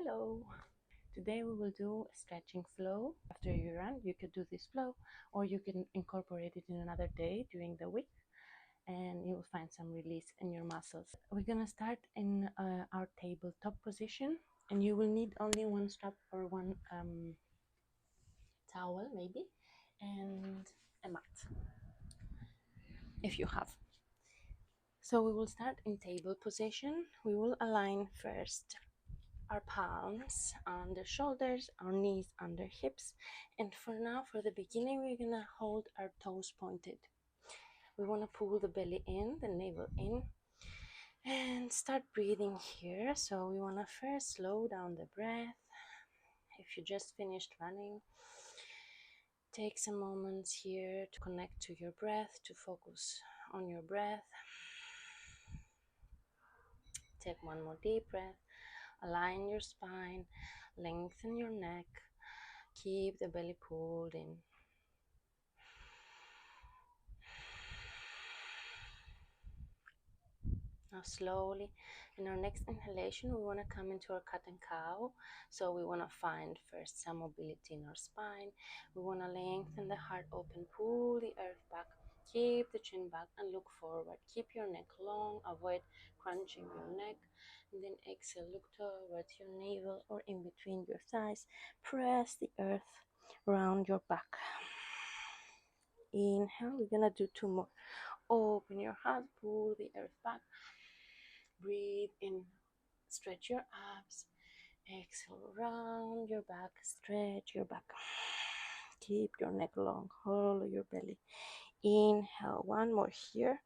Hello! Today we will do a stretching flow. After you run, you could do this flow, or you can incorporate it in another day during the week, and you will find some release in your muscles. We're gonna start in our tabletop position, and you will need only one strap or one towel, maybe, and a mat, if you have. So we will start in table position. We will align first our palms on the shoulders, our knees under hips, and for now, for the beginning, we're gonna hold our toes pointed. We want to pull the belly in, the navel in, and start breathing here. So we want to first slow down the breath. If you just finished running, take some moments here to connect to your breath, to focus on your breath. Take one more deep breath. Align your spine, lengthen your neck, keep the belly pulled in. Now slowly, in our next inhalation, we want to come into our cat and cow. So we want to find first some mobility in our spine. We want to lengthen the heart open, pull the earth back, keep the chin back and look forward. Keep your neck long, avoid crunching your neck. And then exhale, look towards your navel or in between your thighs. Press the earth around your back. Inhale, we're going to do two more. Open your heart, pull the earth back. Breathe in, stretch your abs. Exhale, round your back, stretch your back. Keep your neck long, hollow your belly. Inhale, one more here.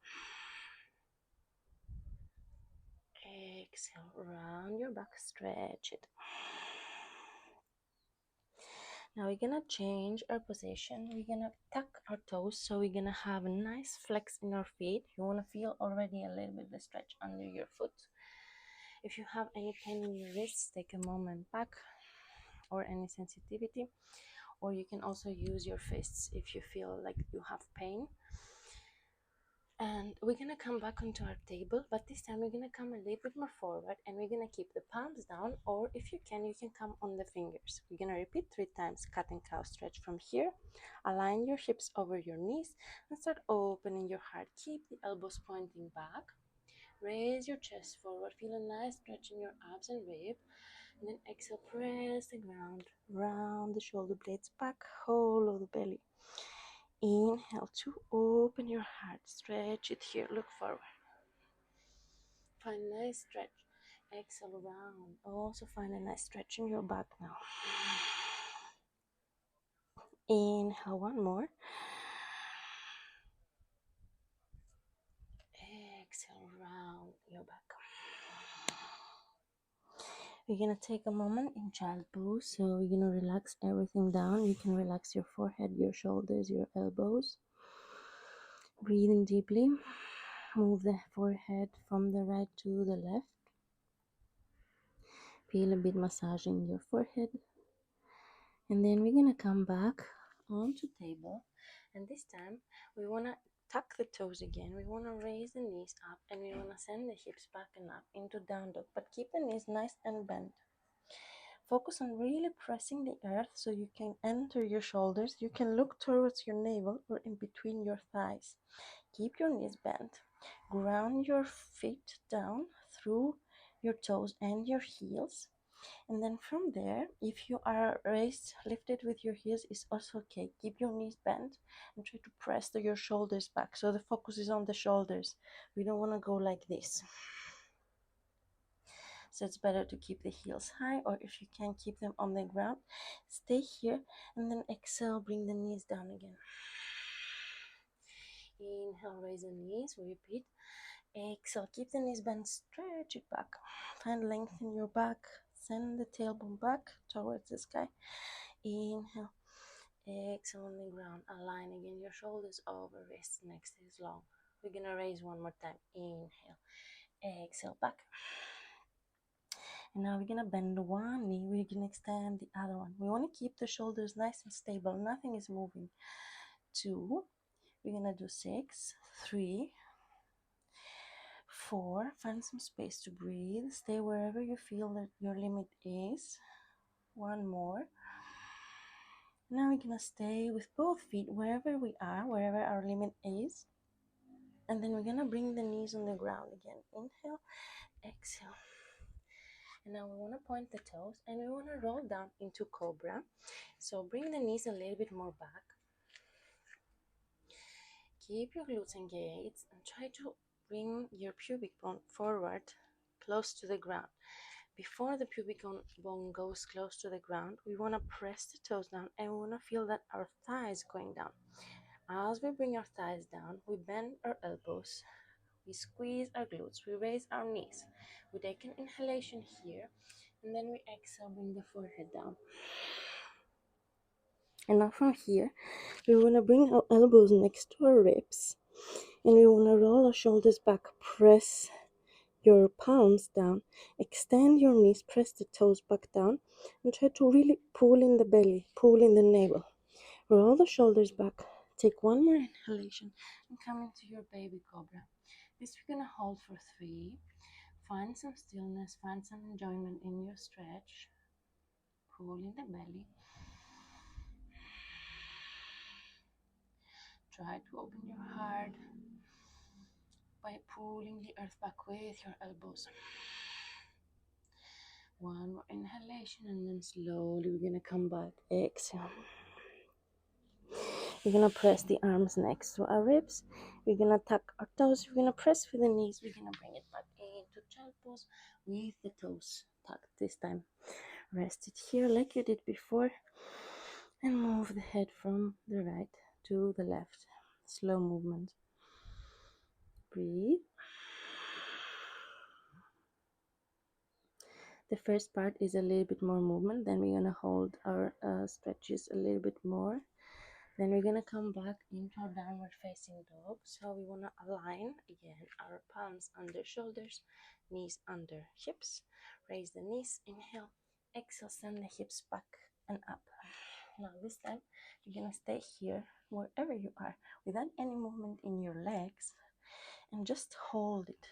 Exhale, round your back, stretch it. Now we're gonna change our position. We're gonna tuck our toes, so we're gonna have a nice flex in our feet. You wanna feel already a little bit of the stretch under your foot. If you have any pain in your wrists, take a moment back, or any sensitivity, or you can also use your fists if you feel like you have pain. And we're gonna come back onto our table, but this time we're gonna come a little bit more forward, and we're gonna keep the palms down, or if you can come on the fingers. We're gonna repeat 3 times cat and cow stretch from here. Align your hips over your knees and start opening your heart. Keep the elbows pointing back. Raise your chest forward. Feel a nice stretch in your abs and rib. And then exhale, press the ground, round the shoulder blades back, hollow the belly. Inhale to open your heart, stretch it here, look forward. Find a nice stretch. Exhale, round. Also find a nice stretch in your back now. Inhale, one more. Exhale, round your back. We're gonna take a moment in child pose. So we're gonna relax everything down. You can relax your forehead, your shoulders, your elbows. Breathing deeply. Move the forehead from the right to the left. Feel a bit massaging your forehead. And then we're gonna come back onto table. And this time we wanna tuck the toes again. We wanna raise the knees up, and we wanna send the hips back and up into down dog. But keep the knees nice and bent. Focus on really pressing the earth so you can enter your shoulders. You can look towards your navel or in between your thighs. Keep your knees bent. Ground your feet down through your toes and your heels. And then from there, if you are lifted with your heels, is also okay. Keep your knees bent and try to press your shoulders back. So the focus is on the shoulders. We don't want to go like this. So it's better to keep the heels high, or if you can, keep them on the ground. Stay here and then exhale, bring the knees down again. Inhale, raise the knees, repeat. Exhale, keep the knees bent, stretch it back. Find length in your back. Send the tailbone back towards the sky. Inhale. Exhale on the ground. Align again your shoulders over wrists. Next is long. We're gonna raise one more time. Inhale. Exhale, back. And now we're gonna bend one knee. We're gonna extend the other one. We want to keep the shoulders nice and stable. Nothing is moving. 2. We're gonna do 6, 3, 4, find some space to breathe. Stay wherever you feel that your limit is. One more. Now we're gonna stay with both feet wherever we are, wherever our limit is. And then we're gonna bring the knees on the ground again. Inhale, exhale. And now we wanna point the toes and we wanna roll down into cobra. So bring the knees a little bit more back. Keep your glutes engaged and try to bring your pubic bone forward close to the ground. Before the pubic bone goes close to the ground, we want to press the toes down and we want to feel that our thighs going down. As we bring our thighs down, we bend our elbows, we squeeze our glutes, we raise our knees. We take an inhalation here and then we exhale, bring the forehead down. And now from here, we want to bring our elbows next to our ribs and we want to roll our shoulders back, press your palms down, extend your knees, press the toes back down, and try to really pull in the belly, pull in the navel. Roll the shoulders back, take one more inhalation, and come into your baby cobra. This we're gonna hold for 3. Find some stillness, find some enjoyment in your stretch. Pull in the belly. Try to open your heart by pulling the earth back with your elbows. One more inhalation and then slowly we're gonna come back. Exhale. We're gonna press the arms next to our ribs. We're gonna tuck our toes. We're gonna press with the knees. We're gonna bring it back into child pose with the toes tucked this time. Rest it here like you did before. And move the head from the right to the left. Slow movement. Breathe. The first part is a little bit more movement. Then we're gonna hold our stretches a little bit more. Then we're gonna come back into our downward facing dog. So we wanna align again our palms under shoulders, knees under hips. Raise the knees, inhale, exhale, send the hips back and up. Now this time you're gonna stay here wherever you are without any movement in your legs and just hold it.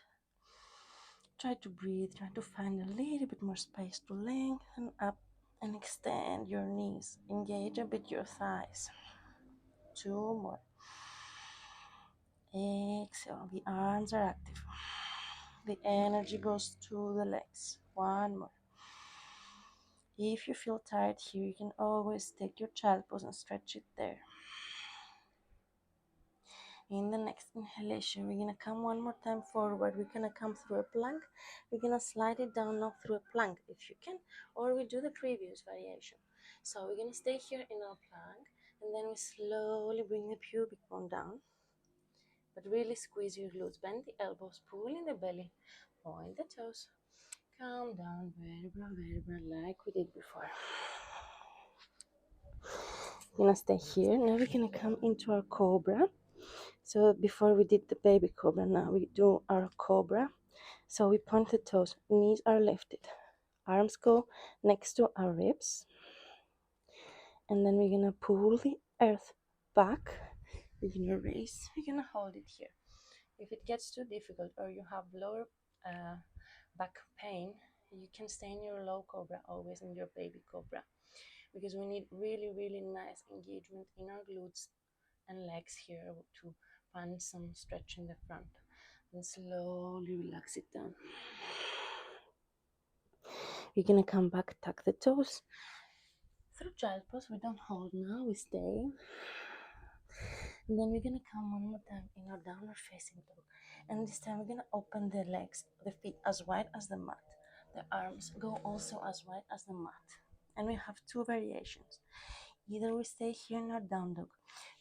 Try to breathe, try to find a little bit more space to lengthen up and extend your knees. Engage a bit your thighs. 2 more. Exhale, the arms are active. The energy goes to the legs. 1 more. If you feel tired here, you can always take your child pose and stretch it there. In the next inhalation, we're gonna come one more time forward. We're gonna come through a plank. We're gonna slide it down now through a plank if you can, or we do the previous variation. So we're gonna stay here in our plank, and then we slowly bring the pubic bone down. But really squeeze your glutes, bend the elbows, pull in the belly, point the toes, come down vertebra, vertebra, like we did before. We're gonna stay here. Now we're gonna come into our cobra. So before we did the baby cobra, now we do our cobra. So we point the toes, knees are lifted, arms go next to our ribs, and then we're gonna pull the earth back. We're gonna raise, we're gonna hold it here. If it gets too difficult or you have lower back pain, you can stay in your low cobra, always in your baby cobra, because we need really, really nice engagement in our glutes and legs here to find some stretch in the front. And slowly relax it down. We're gonna come back, tuck the toes through child pose. We don't hold now, we stay. And then we're gonna come one more time in our downward facing dog. And this time we're gonna open the legs, the feet as wide as the mat. The arms go also as wide as the mat. And we have 2 variations. Either we stay here in our down dog.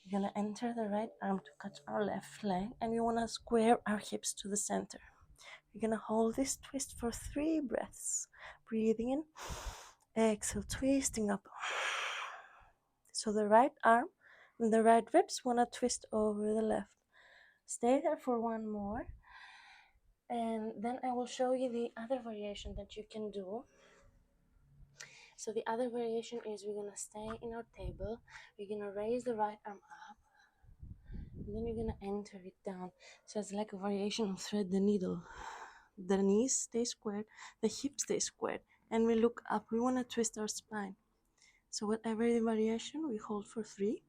We're gonna enter the right arm to catch our left leg, and we wanna square our hips to the center. We're gonna hold this twist for 3 breaths. Breathing in, exhale, twisting up. So the right arm and the right ribs wanna twist over the left. Stay there for 1 more, and then I will show you the other variation that you can do. So the other variation is we're gonna stay in our table. We're gonna raise the right arm up, Then you're gonna enter it down. So it's like a variation of thread the needle. The knees stay squared, the hips stay squared, and we look up. We wanna twist our spine. So whatever the variation, we hold for 3,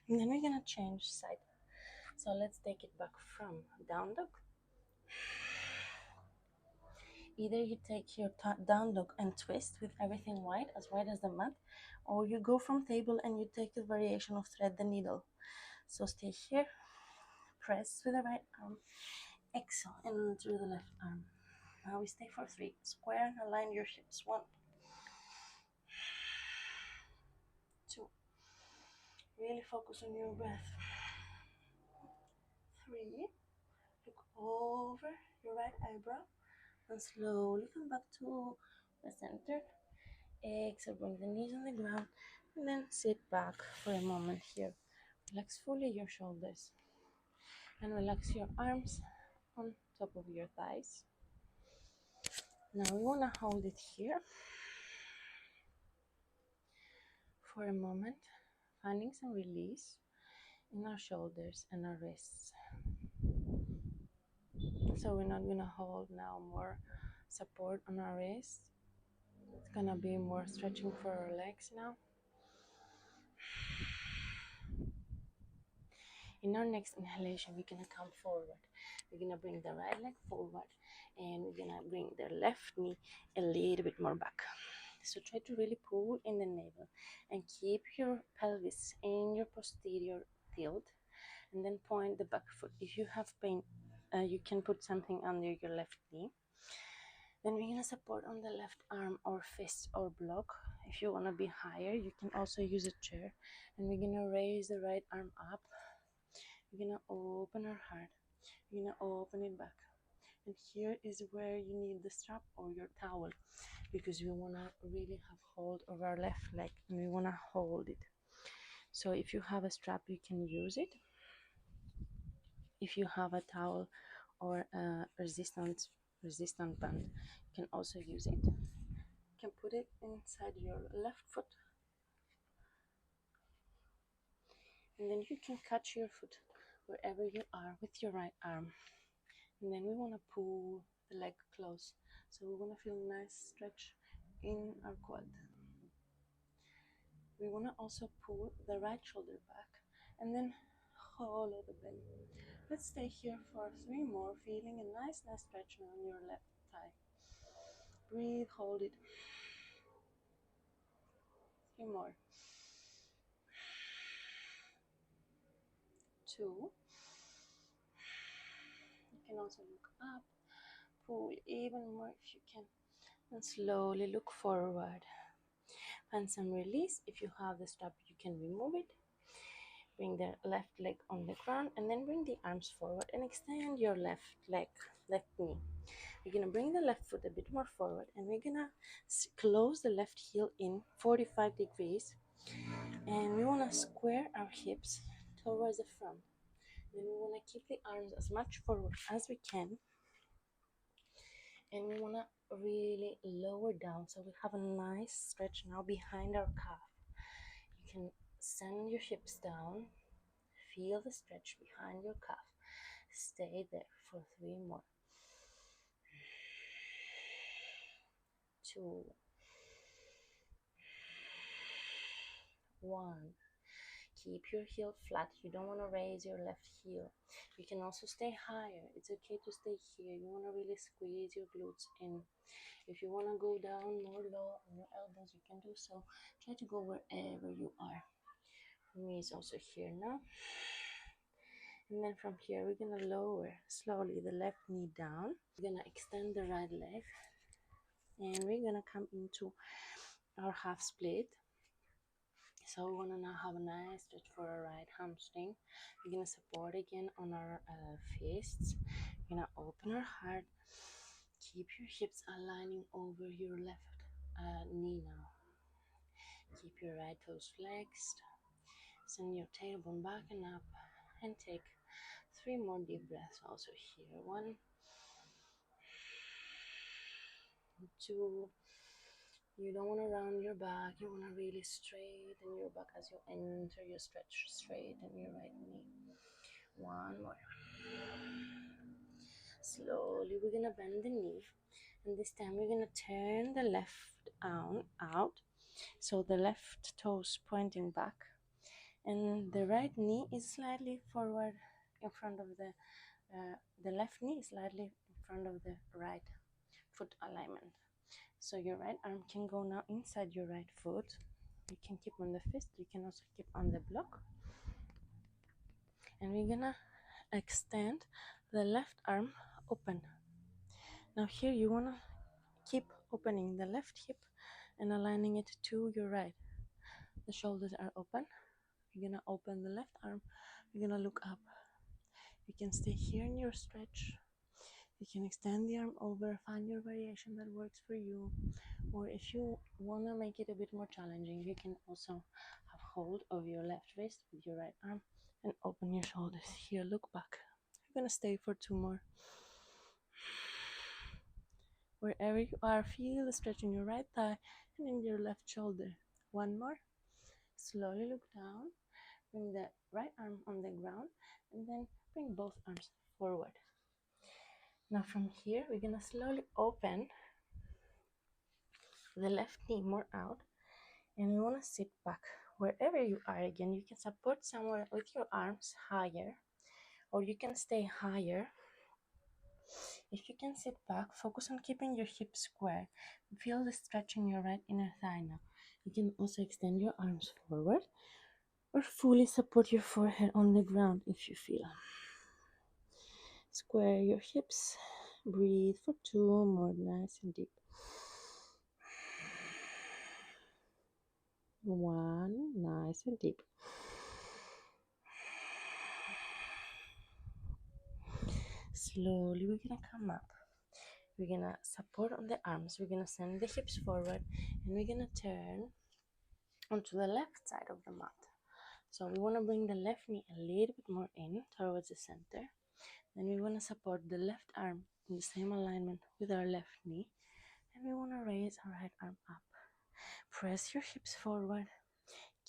and then we're gonna change side. So let's take it back from down dog. Either you take your down dog and twist with everything wide as the mat, or you go from table and you take the variation of thread the needle. So stay here, press with the right arm, exhale, and through the left arm. Now we stay for 3. Square and align your hips. 1, 2. Really focus on your breath. 3. Look over your right eyebrow and slowly come back to the center. Exhale, bring the knees on the ground, and then sit back for a moment here. Relax fully your shoulders and relax your arms on top of your thighs. Now we want to hold it here for a moment, finding some release in our shoulders and our wrists. So we're not gonna hold now more support on our wrists. It's gonna be more stretching for our legs now. In our next inhalation, we're gonna come forward. We're gonna bring the right leg forward and we're gonna bring the left knee a little bit more back. So try to really pull in the navel and keep your pelvis in your posterior tilt, and then point the back foot. If you have pain, you can put something under your left knee. Then we're gonna support on the left arm or fist or block. If you wanna be higher, you can also use a chair. And we're gonna raise the right arm up. We're gonna open our heart. We're gonna open it back. And here is where you need the strap or your towel, because we wanna really have hold of our left leg and we wanna hold it. So if you have a strap, you can use it. If you have a towel or a resistant band, you can also use it. You can put it inside your left foot, and then you can catch your foot wherever you are with your right arm. And then we want to pull the leg close, so we want to feel nice stretch in our quad. We want to also pull the right shoulder back and then hollow the belly. Let's stay here for 3 more, feeling a nice stretch on your left thigh. Breathe, hold it. 3 more. 2. You can also look up, pull even more if you can, and slowly look forward. Find some release. If you have the strap, you can remove it. Bring the left leg on the ground and then bring the arms forward and extend your left leg, left knee. We're gonna bring the left foot a bit more forward and we're gonna close the left heel in 45 degrees, and we wanna square our hips towards the front. Then we wanna keep the arms as much forward as we can, and we wanna really lower down so we have a nice stretch now behind our calf. You can send your hips down, feel the stretch behind your calf. Stay there for 3 more. 2, 1. Keep your heel flat. You don't want to raise your left heel. You can also stay higher. It's okay to stay here. You want to really squeeze your glutes in. If you want to go down more low on your elbows, you can do so. Try to go wherever you are. For me, it's also here now. And then from here, we're going to lower slowly the left knee down. We're going to extend the right leg. And we're going to come into our half split. So we want to now have a nice stretch for our right hamstring. We're going to support again on our fists. We're going to open our heart. Keep your hips aligning over your left knee now. Keep your right toes flexed. Send your tailbone back and up. And take 3 more deep breaths also here. 1, 2. You don't want to round your back. You want to really straighten your back as you enter your stretch. Straighten your right knee. One more. Slowly, we're gonna bend the knee, and this time we're gonna turn the left arm out, so the left toes pointing back, and the right knee is slightly forward in front of the left knee is slightly in front of the right foot alignment. So your right arm can go now inside your right foot. You can keep on the fist, you can also keep on the block. And we're gonna extend the left arm open. Now here you wanna keep opening the left hip and aligning it to your right. The shoulders are open. You're gonna open the left arm. You're gonna look up. You can stay here in your stretch. You can extend the arm over, find your variation that works for you. Or if you wanna make it a bit more challenging, you can also have hold of your left wrist with your right arm and open your shoulders. Here, look back. You're gonna stay for two more. Wherever you are, feel the stretch in your right thigh and in your left shoulder. One more. Slowly look down. Bring the right arm on the ground and then bring both arms forward. Now from here, we're gonna slowly open the left knee more out, and we wanna sit back. Wherever you are, again, you can support somewhere with your arms higher, or you can stay higher. If you can sit back, focus on keeping your hips square. Feel the stretch in your right inner thigh now. You can also extend your arms forward or fully support your forehead on the ground if you feel. Square your hips. Breathe for two more, nice and deep. One, nice and deep. Slowly, we're gonna come up. We're gonna support on the arms. We're gonna send the hips forward, and we're gonna turn onto the left side of the mat. So we wanna bring the left knee a little bit more in towards the center. Then we wanna support the left arm in the same alignment with our left knee, and we wanna raise our right arm up. Press your hips forward.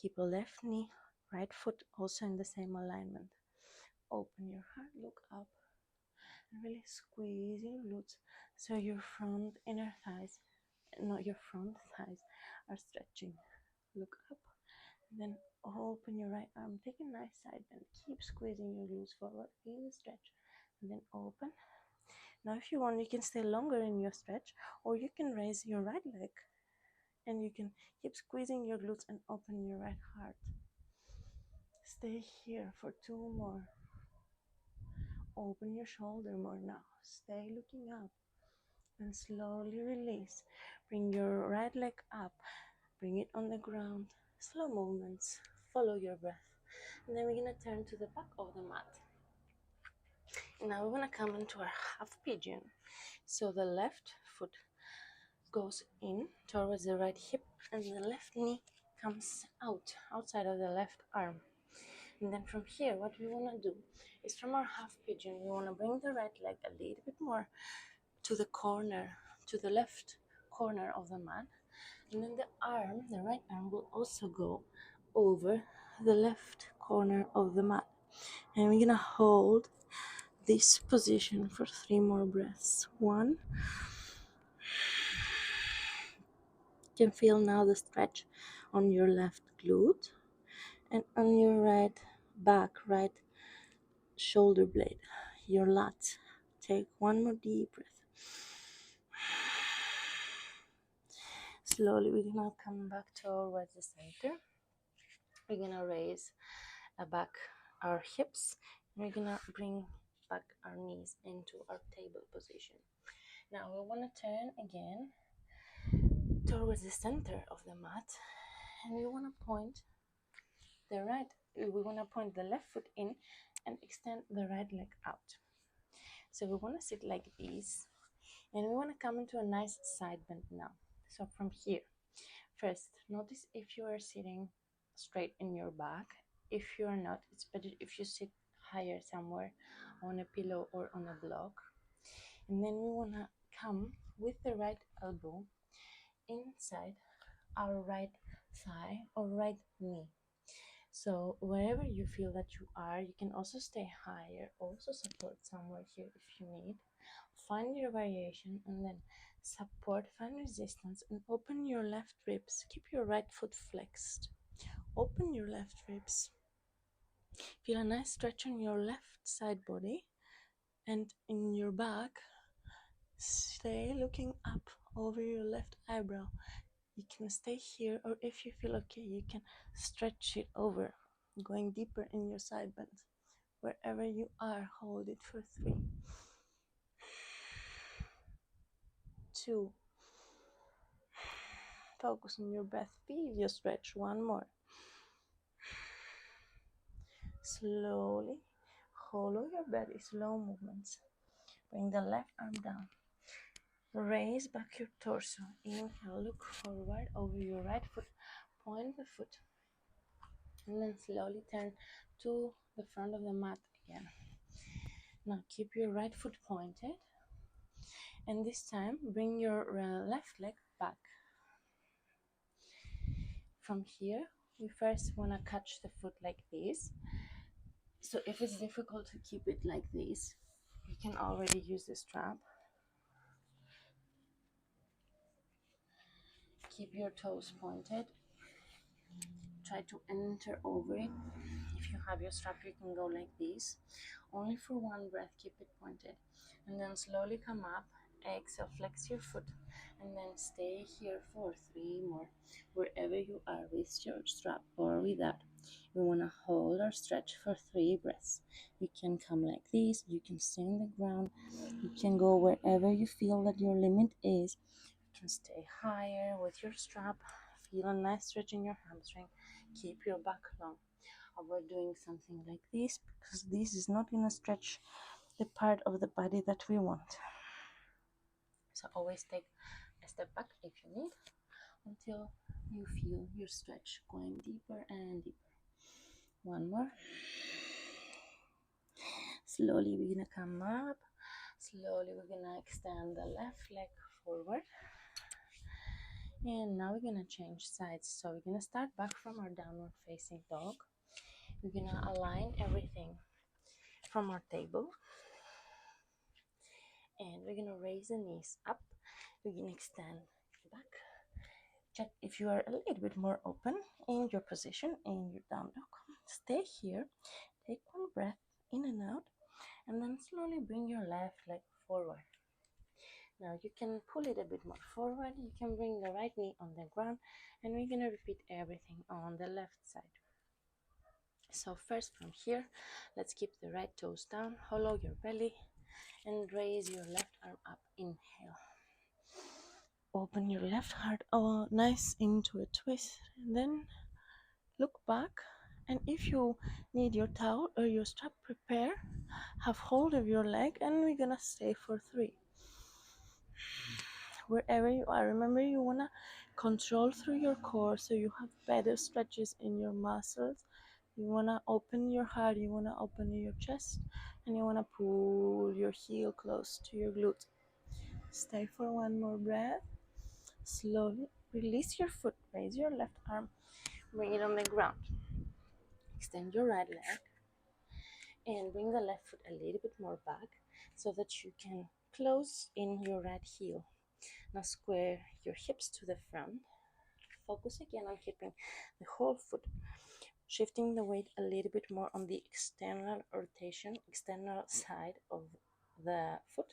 Keep a left knee, right foot also in the same alignment. Open your heart, look up, and really squeeze your glutes so your front inner thighs, not your front thighs, are stretching. Look up, and then open your right arm. Take a nice side bend. Keep squeezing your glutes forward. Feel the stretch, and then open. Now, if you want, you can stay longer in your stretch, or you can raise your right leg, and you can keep squeezing your glutes and open your right heart. Stay here for two more. Open your shoulder more now. Stay looking up and slowly release. Bring your right leg up. Bring it on the ground. Slow movements. Follow your breath. And then we're going to turn to the back of the mat. Now we're going to come into our half pigeon. So the left foot goes in towards the right hip and the left knee comes out, outside of the left arm. And then from here, what we want to do is from our half pigeon, we want to bring the right leg a little bit more to the corner, to the left corner of the mat. And then the arm, the right arm, will also go over the left corner of the mat. And we're going to hold this position for 3 more breaths. 1. You can feel now the stretch on your left glute and on your right back, right shoulder blade, your lats. Take 1 more deep breath. Slowly, we're gonna come back towards the center. We're gonna raise back our hips, and we're gonna bring back our knees into our table position. Now we wanna turn again towards the center of the mat, and we wanna point the left foot in and extend the right leg out. So we wanna sit like this, and we wanna come into a nice side bend now. So from here, first, notice if you are sitting straight in your back. If you are not, it's better if you sit higher somewhere on a pillow or on a block. And then we want to come with the right elbow inside our right thigh or right knee. So wherever you feel that you are, you can also stay higher, also support somewhere here if you need. Find your variation and then support, find resistance, and open your left ribs. Keep your right foot flexed. Open your left ribs. Feel a nice stretch on your left side body and in your back. Stay looking up over your left eyebrow. You can stay here, or if you feel okay, you can stretch it over, going deeper in your side bend. Wherever you are, hold it for 3, 2. Focus on your breath. Feel your stretch. 1 more. Slowly hollow your belly, slow movements. Bring the left arm down. Raise back your torso. Inhale, look forward over your right foot. Point the foot. And then slowly turn to the front of the mat again. Now keep your right foot pointed. And this time, bring your left leg back. From here, we first want to catch the foot like this. So if it's difficult to keep it like this, you can already use the strap. Keep your toes pointed. Try to enter over it. If you have your strap, you can go like this. Only for 1 breath, keep it pointed. And then slowly come up. Exhale, flex your foot. And then stay here for 3 more. Wherever you are with your strap or without. We want to hold or stretch for 3 breaths. You can come like this. You can stay on the ground. You can go wherever you feel that your limit is. You can stay higher with your strap. Feel a nice stretch in your hamstring. Keep your back long. We're doing something like this because this is not going to stretch the part of the body that we want. So always take a step back if you need until you feel your stretch going deeper and deeper. 1 more. Slowly we're going to come up. Slowly we're going to extend the left leg forward. And now we're going to change sides. So we're going to start back from our downward facing dog. We're going to align everything from our table. And we're going to raise the knees up. We're going to extend back. Check if you are a little bit more open in your position in your down dog. Stay here. Take 1 breath in and out. And then slowly bring your left leg forward. Now you can pull it a bit more forward. You can bring the right knee on the ground. And we're going to repeat everything on the left side. So first from here, let's keep the right toes down. Hollow your belly. And raise your left arm up. Inhale. Open your left heart nice into a twist. And then look back. And if you need your towel or your strap, prepare. Have hold of your leg. And we're going to stay for 3. Wherever you are, remember you want to control through your core so you have better stretches in your muscles. You want to open your heart, you want to open your chest, and you want to pull your heel close to your glute. Stay for 1 more breath. Slowly release your foot, raise your left arm, bring it on the ground. Extend your right leg and bring the left foot a little bit more back so that you can close in your right heel. Now square your hips to the front. Focus again on keeping the whole foot, shifting the weight a little bit more on the external rotation, external side of the foot.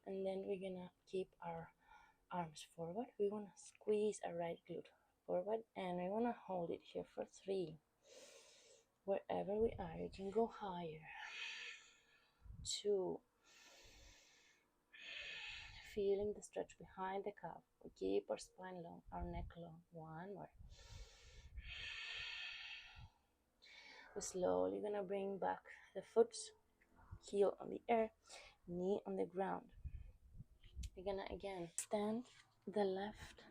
And then we're gonna keep our arms forward. We wanna squeeze our right glute forward and we wanna hold it here for 3. Wherever we are, you can go higher. 2. Feeling the stretch behind the calf. We keep our spine long, our neck long. 1 more. We're slowly gonna bring back the foot, heel on the air, knee on the ground. We're gonna again stand the left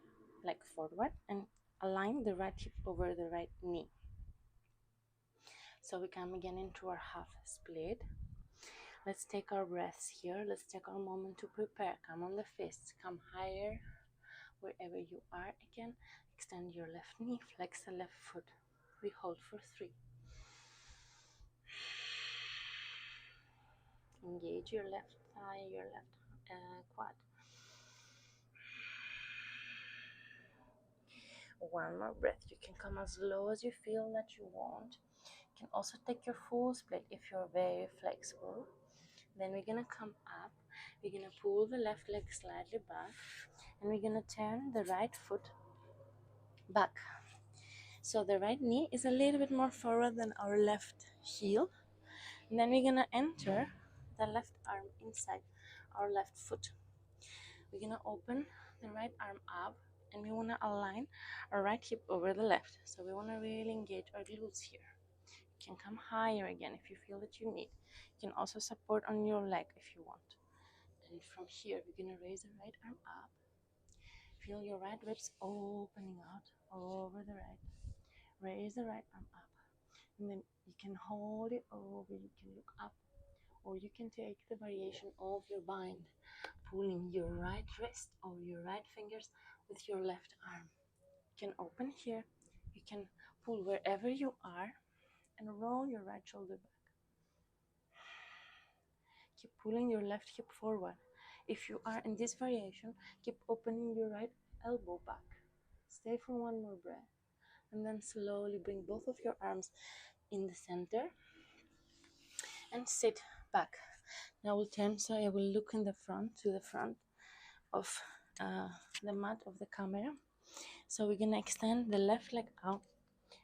leg forward and align the right hip over the right knee. So we come again into our half split. Let's take our breaths here. Let's take our moment to prepare. Come on the fists, come higher wherever you are. Again, extend your left knee, flex the left foot. We hold for 3. Engage your left thigh, your left quad. One more breath. You can come as low as you feel that you want. You can also take your full split if you're very flexible. Then we're gonna come up. We're gonna pull the left leg slightly back, and we're gonna turn the right foot back. So the right knee is a little bit more forward than our left heel. And then we're gonna enter the left arm inside our left foot. We're gonna open the right arm up, and we wanna align our right hip over the left. So we wanna really engage our glutes here. You can come higher again if you feel that you need. You can also support on your leg if you want. And from here, we're gonna raise the right arm up. Feel your right ribs opening out over the right. Raise the right arm up. And then you can hold it over, you can look up, or you can take the variation of your bind, pulling your right wrist or your right fingers with your left arm. You can open here, you can pull wherever you are, and roll your right shoulder back. Keep pulling your left hip forward. If you are in this variation, keep opening your right elbow back. Stay for one more breath, and then slowly bring both of your arms in the center and sit back. Now we'll turn, so I will look in the front, to the front of the mat of the camera. So we're gonna extend the left leg out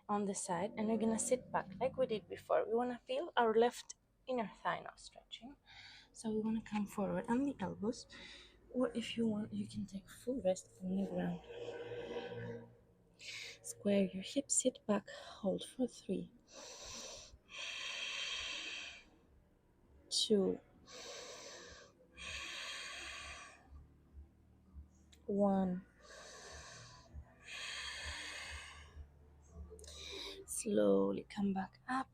on the side, and we're gonna sit back like we did before. We wanna feel our left inner thigh now stretching. So we wanna come forward on the elbows, or if you want, you can take full rest on the ground. Square your hips, sit back, hold for 3, 2, 1. Slowly come back up.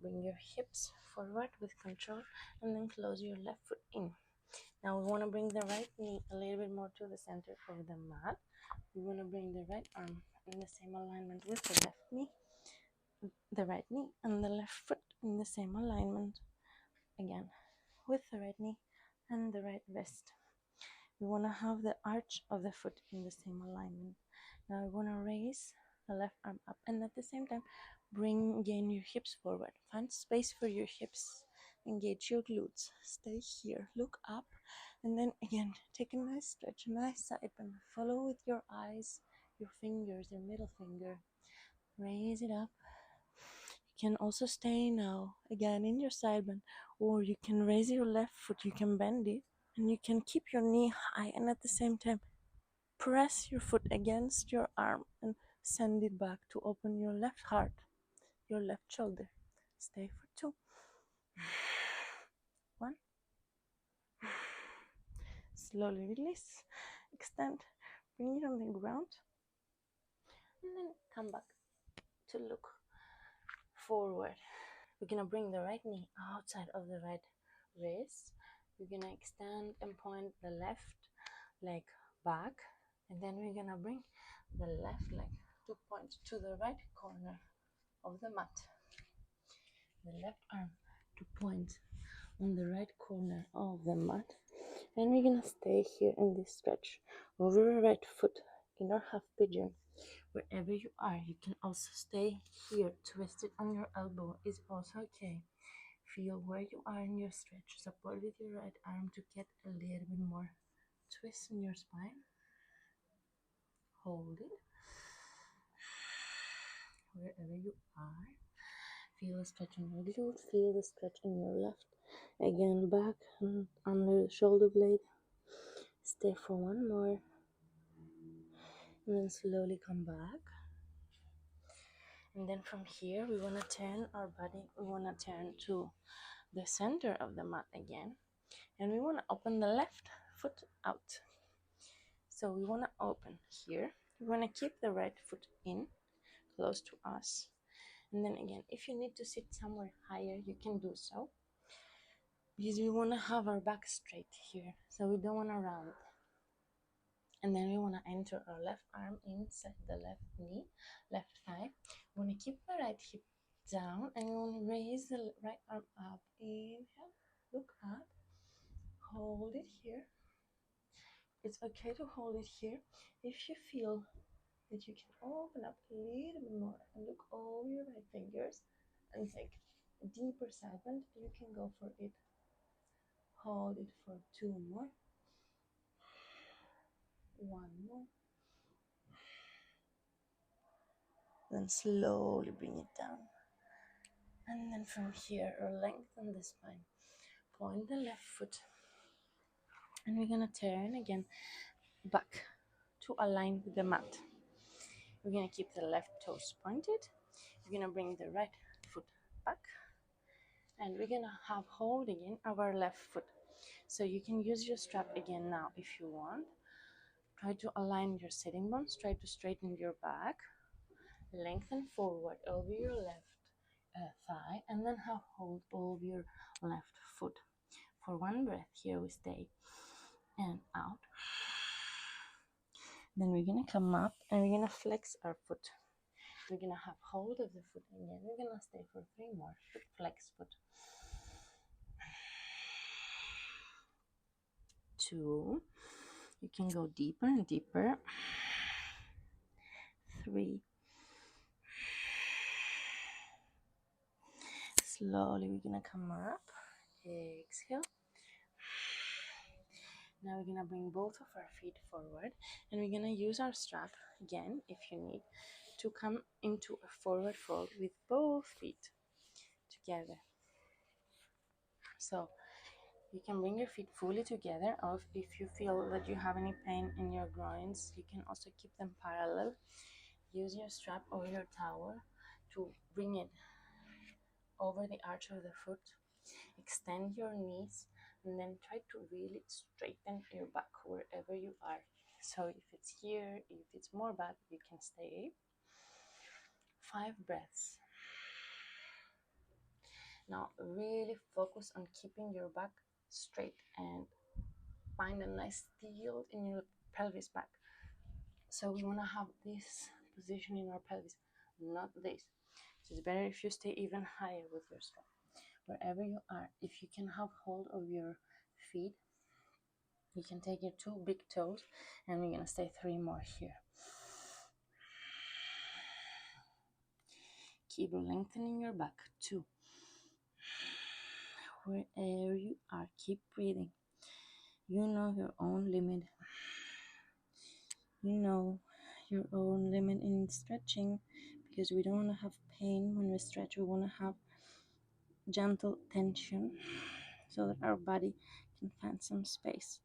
Bring your hips forward with control, and then close your left foot in. Now we want to bring the right knee a little bit more to the center of the mat. We want to bring the right arm in the same alignment with the left knee, the right knee, and the left foot in the same alignment again with the right knee and the right wrist. We want to have the arch of the foot in the same alignment. Now we want to raise the left arm up, and at the same time gain your hips forward. Find space for your hips. Engage your glutes. Stay here. Look up, and then again take a nice stretch, a nice side bend. Follow with your eyes, your fingers, your middle finger. Raise it up. You can also stay now again in your side bend, or you can raise your left foot. You can bend it, and you can keep your knee high, and at the same time press your foot against your arm and send it back to open your left heart, your left shoulder. Stay for 2, 1. Slowly release, extend, bring it on the ground, and then come back to look forward. We're gonna bring the right knee outside of the right wrist. We're gonna extend and point the left leg back, and then we're gonna bring the left leg to point to the right corner of the mat. The left arm to point on the right corner of the mat, and we're gonna stay here in this stretch over the right foot in our half pigeon. Wherever you are, you can also stay here, twisted on your elbow is also okay. Feel where you are in your stretch. Support with your right arm to get a little bit more twist in your spine. Hold it wherever you are. Feel the stretch in your glutes, feel the stretch in your left. Again, back and under the shoulder blade. Stay for one more. And then slowly come back. And then from here, we want to turn our body, we want to turn to the center of the mat again. And we want to open the left foot out. So we want to open here. We want to keep the right foot in, close to us. And then again, if you need to sit somewhere higher, you can do so. Because we want to have our back straight here. So we don't want to round. And then we want to enter our left arm inside the left knee, left thigh. We want to keep the right hip down, and we want to raise the right arm up. Inhale, look up, hold it here. It's okay to hold it here. If you feel that you can open up a little bit more and look over your right fingers and take a deeper segment, you can go for it. Hold it for 2 more. 1 more. Then slowly bring it down. And then from here, lengthen the spine. Point the left foot. And we're gonna turn again back to align with the mat. We're gonna keep the left toes pointed. We're gonna bring the right foot back. And we're gonna have hold again of our left foot. So you can use your strap again now if you want. Try to align your sitting bones. Try to straighten your back. Lengthen forward over your left thigh, and then have hold over your left foot. For 1 breath, here we stay. And out. Then we're gonna come up and we're gonna flex our foot. We're gonna have hold of the foot again. We're gonna stay for 3 more. Flex foot. 2. You can go deeper and deeper. 3. Slowly we're gonna come up. Exhale. Now we're gonna bring both of our feet forward, and we're gonna use our strap again, if you need, to come into a forward fold with both feet together. So you can bring your feet fully together, or if you feel that you have any pain in your groins, you can also keep them parallel. Use your strap or your towel to bring it over the arch of the foot. Extend your knees, and then try to really straighten your back wherever you are. So if it's here, if it's more back, you can stay. 5 breaths. Now really focus on keeping your back straight and find a nice tilt in your pelvis back. So we want to have this position in our pelvis, not this. So it's better if you stay even higher with your strap. Wherever you are, if you can have hold of your feet, you can take your 2 big toes, and we're gonna stay 3 more here. Keep lengthening your back. 2. Wherever you are, keep breathing. You know your own limit. You know your own limit in stretching, because we don't want to have pain when we stretch. We want to have gentle tension so that our body can find some space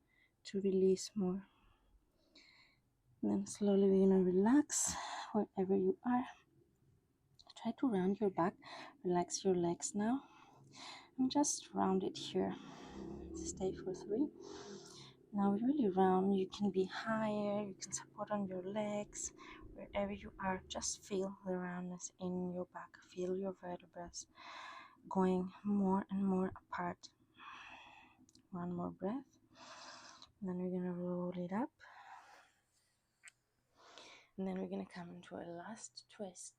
to release more. And then slowly we're going to relax wherever you are. Try to round your back. Relax your legs now. And just round it here. Stay for 3. Now really round. You can be higher. You can support on your legs. Wherever you are, just feel the roundness in your back. Feel your vertebrae going more and more apart. 1 more breath. And then we're going to roll it up. And then we're going to come into a last twist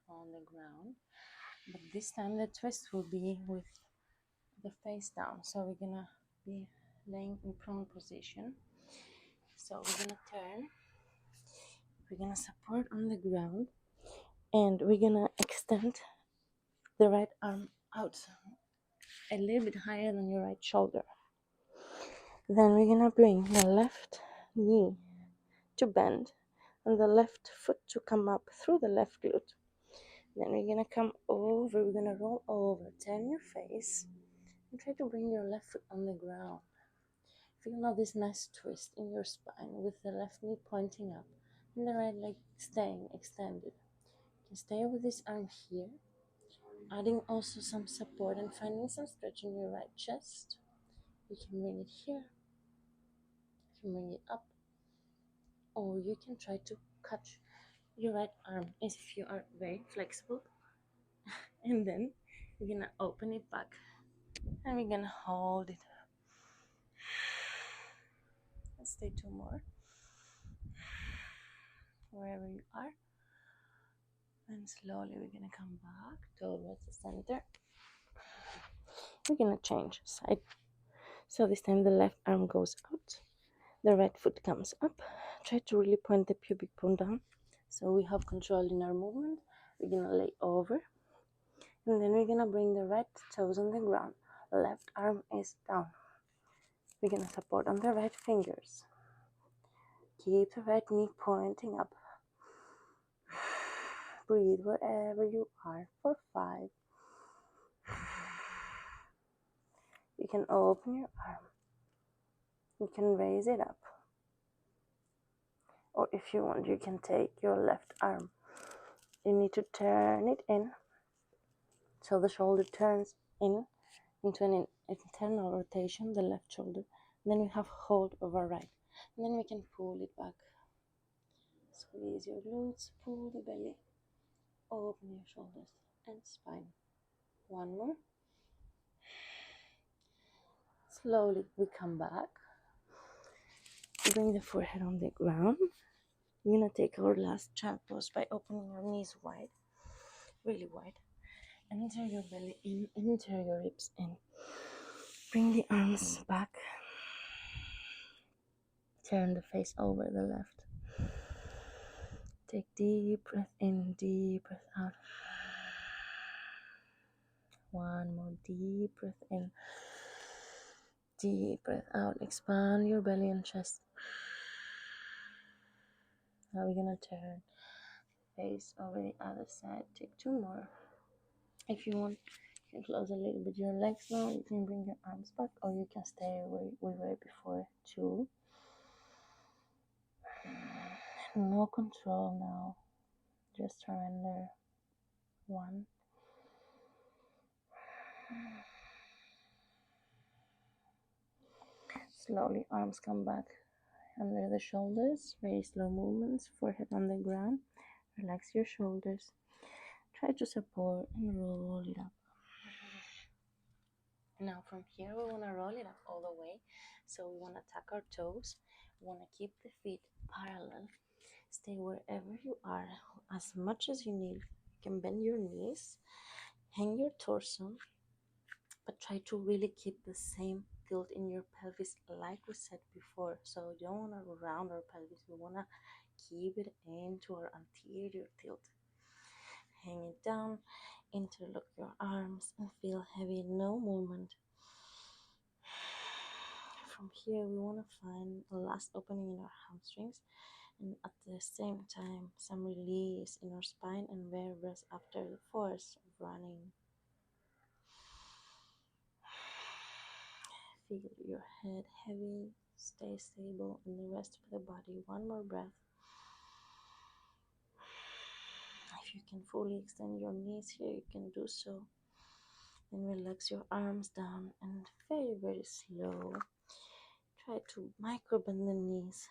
on the ground. But this time the twist will be with the face down. So we're going to be laying in prone position. So we're going to turn. We're going to support on the ground. And we're going to extend the right arm out a little bit higher than your right shoulder. Then we're going to bring the left knee to bend and the left foot to come up through the left glute. Then we're going to come over, we're going to roll over, turn your face, and try to bring your left foot on the ground. Feel now this nice twist in your spine with the left knee pointing up and the right leg staying extended. You can stay with this arm here, adding also some support and finding some stretch in your right chest. You can bring it here, you can bring it up, or you can try to catch your right arm as if you are very flexible. And then we're gonna open it back and we're gonna hold it. Let's stay 2 more. wherever you are. And slowly we're gonna come back towards the center. We're gonna change side. So this time the left arm goes out, the right foot comes up. Try to really point the pubic bone down so we have control in our movement. We're gonna lay over, and then we're gonna bring the right toes on the ground. Left arm is down. We're gonna support on the right fingers. Keep the right knee pointing up. Breathe wherever you are for 5. You can open your arm. You can raise it up. Or if you want, you can take your left arm. You need to turn it in so the shoulder turns in into an internal rotation, the left shoulder. Then we have hold of our right. And then we can pull it back. Squeeze your glutes, pull the belly, open your shoulders and spine. One more. Slowly we come back. Bring the forehead on the ground. We're gonna take our last child pose by opening your knees wide, really wide. Enter your belly in, enter your ribs in. Bring the arms back. Turn the face over the left. Take deep breath in, deep breath out. One more deep breath in, deep breath out. Expand your belly and chest. Now we're gonna turn face over the other side. Take 2 more. If you want, you can close a little bit your legs now. You can bring your arms back, or you can stay where we were before. 2. No control now. Just surrender. 1. Slowly, arms come back under the shoulders. Very slow movements. Forehead on the ground. Relax your shoulders. Try to support and roll it up. Now from here we want to roll it up all the way. So we want to tuck our toes. We want to keep the feet parallel. Stay wherever you are as much as you need. You can bend your knees, hang your torso, but try to really keep the same tilt in your pelvis like we said before. So you don't want to round our pelvis. We want to keep it into our anterior tilt. Hang it down, interlock your arms and feel heavy, no movement. From here we want to find the last opening in our hamstrings, and at the same time some release in our spine and vertebrae after the force of running. Feel your head heavy, stay stable in the rest of the body. One more breath. If you can fully extend your knees here, you can do so. Then relax your arms down and very, very slow. Try to micro bend the knees.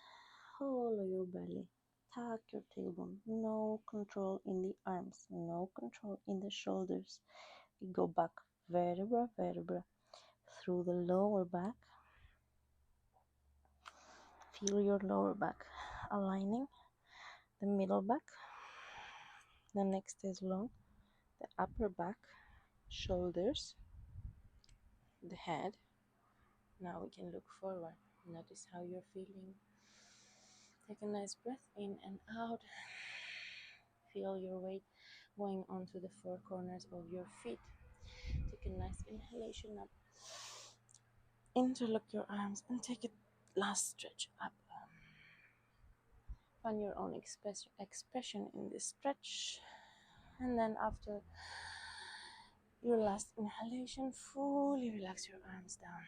Hollow your belly. Tuck your tailbone. No control in the arms. No control in the shoulders. We go back vertebra, vertebra through the lower back. Feel your lower back aligning. The middle back. The next is long. The upper back, shoulders, the head. Now we can look forward. Notice how you're feeling. Take a nice breath in and out. Feel your weight going onto the 4 corners of your feet. Take a nice inhalation up. Interlock your arms and take a last stretch up. Find your own expression in this stretch. And then after your last inhalation, fully relax your arms down.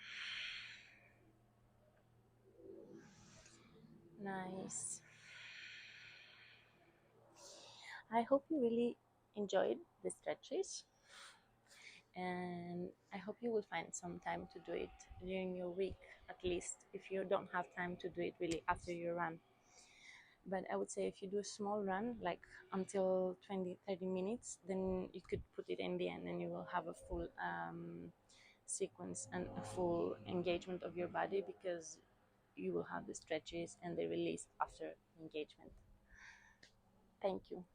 Nice. I hope you really enjoyed the stretches, and I hope you will find some time to do it during your week, at least if you don't have time to do it really after your run. But I would say if you do a small run, like until 20-30 minutes, then you could put it in the end and you will have a full sequence and a full engagement of your body, because you will have the stretches and the release after engagement. Thank you.